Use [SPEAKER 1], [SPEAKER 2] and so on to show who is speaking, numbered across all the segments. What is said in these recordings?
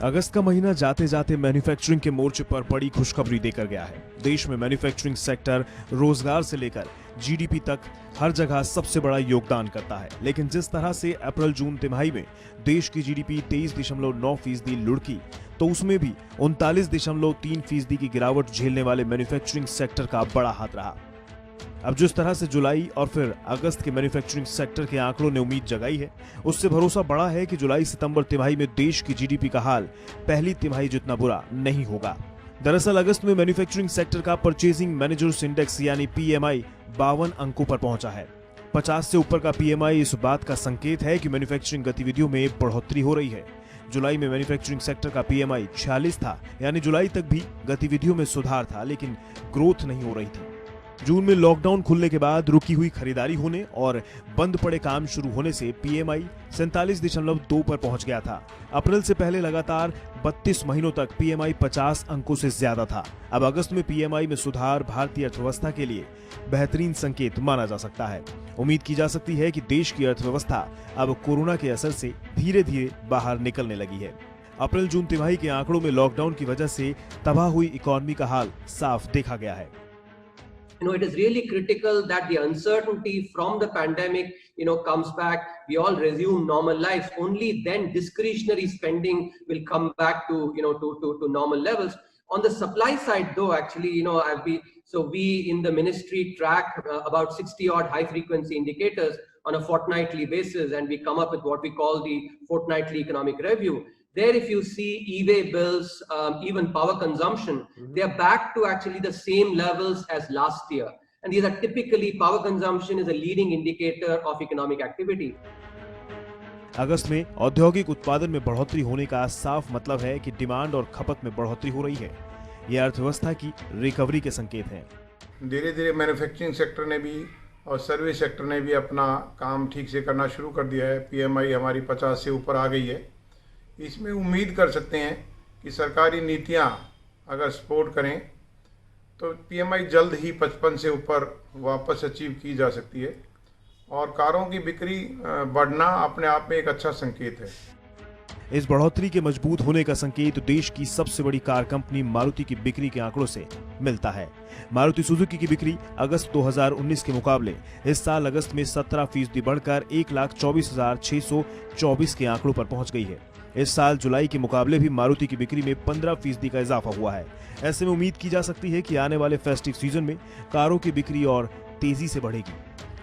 [SPEAKER 1] अगस्त का महीना जाते जाते मैन्युफैक्चरिंग के मोर्चे पर बड़ी खुशखबरी देकर गया है। देश में मैन्युफैक्चरिंग सेक्टर रोजगार से लेकर जीडीपी तक हर जगह सबसे बड़ा योगदान करता है। लेकिन जिस तरह से अप्रैल जून तिमाही में देश की जीडीपी 23.9% लुढ़की, तो उसमें भी 39.3% की गिरावट झेलने वाले मैन्युफैक्चरिंग सेक्टर का बड़ा हाथ रहा। अब जिस तरह से जुलाई और फिर अगस्त के मैन्युफैक्चरिंग सेक्टर के आंकड़ों ने उम्मीद जगाई है, उससे भरोसा बढ़ा है कि जुलाई सितंबर तिमाही में देश की जीडीपी का हाल पहली तिमाही जितना बुरा नहीं होगा। दरअसल अगस्त में मैन्युफैक्चरिंग सेक्टर का परचेजिंग मैनेजर्स इंडेक्स यानी पीएमआई 52 अंकों पर पहुंचा है। 50 से ऊपर का पीएमआई इस बात का संकेत है कि मैन्युफैक्चरिंग गतिविधियों में बढ़ोतरी हो रही है। जुलाई में मैन्युफैक्चरिंग सेक्टर का पीएमआई 46 था, यानी जुलाई तक भी गतिविधियों में सुधार था, लेकिन ग्रोथ नहीं हो रही थी। जून में लॉकडाउन खुलने के बाद रुकी हुई खरीदारी होने और बंद पड़े काम शुरू होने से पीएमआई 47.2 पर पहुंच गया था। अप्रैल से पहले लगातार 32 महीनों तक पीएमआई 50 अंकों से ज्यादा था। अब अगस्त में पीएमआई में सुधार भारतीय अर्थव्यवस्था के लिए बेहतरीन संकेत माना जा सकता है। उम्मीद की जा सकती है कि देश की अर्थव्यवस्था अब कोरोना के असर से धीरे धीरे बाहर निकलने लगी है। अप्रैल जून तिमाही के आंकड़ों में लॉकडाउन की वजह से तबाह हुई इकोनॉमी का हाल साफ देखा गया है।
[SPEAKER 2] It is really critical that the uncertainty from the pandemic, comes back. We all resume normal lives. Only then discretionary spending will come back to, to normal levels. On the supply side, though, actually, we in the ministry track about 60 odd high frequency indicators on a fortnightly basis, and we come up with what we call the fortnightly economic review. There, if you see e-way bills, even power consumption, they are back to actually the same levels as last year. And these are typically, power consumption is a leading indicator of economic activity.
[SPEAKER 1] अगस्त में औद्योगिक उत्पादन में बढ़ोतरी होने का साफ मतलब है कि डिमांड और खपत में बढ़ोतरी हो रही है। यह अर्थव्यवस्था की रिकवरी के संकेत हैं।
[SPEAKER 3] धीरे धीरे मैन्युफैक्चरिंग सेक्टर ने भी और सर्विस सेक्टर ने भी अपना काम ठीक से करना शुरू कर दिया है। पीएमआई हमारी 50 से ऊपर आ गई है। इसमें उम्मीद कर सकते हैं कि सरकारी नीतियां अगर सपोर्ट करें तो पीएमआई जल्द ही 55 से ऊपर वापस अचीव की जा सकती है और कारों की बिक्री बढ़ना अपने आप में एक अच्छा संकेत है।
[SPEAKER 1] इस बढ़ोतरी के मजबूत होने का संकेत देश की सबसे बड़ी कार कंपनी मारुति की बिक्री के आंकड़ों से मिलता है। मारुति सुजुकी की बिक्री अगस्त 2019 के मुकाबले इस साल अगस्त में 17% बढ़कर 1,24,624 के आंकड़ों पर पहुंच गई है। इस साल जुलाई के मुकाबले भी मारुति की बिक्री में 15% का इजाफा हुआ है। ऐसे में उम्मीद की जा सकती है कि आने वाले फेस्टिव सीजन में कारों की बिक्री और तेजी से बढ़ेगी।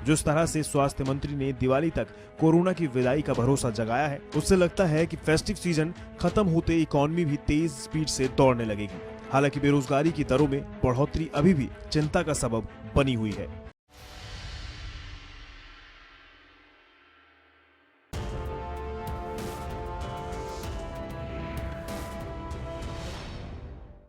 [SPEAKER 1] जिस तरह से स्वास्थ्य मंत्री ने दिवाली तक कोरोना की विदाई का भरोसा जगाया है, उससे लगता है कि फेस्टिव सीजन खत्म होते इकोनॉमी भी तेज स्पीड से दौड़ने लगेगी। हालांकि बेरोजगारी की दरों में बढ़ोतरी अभी भी चिंता का सबब बनी हुई है।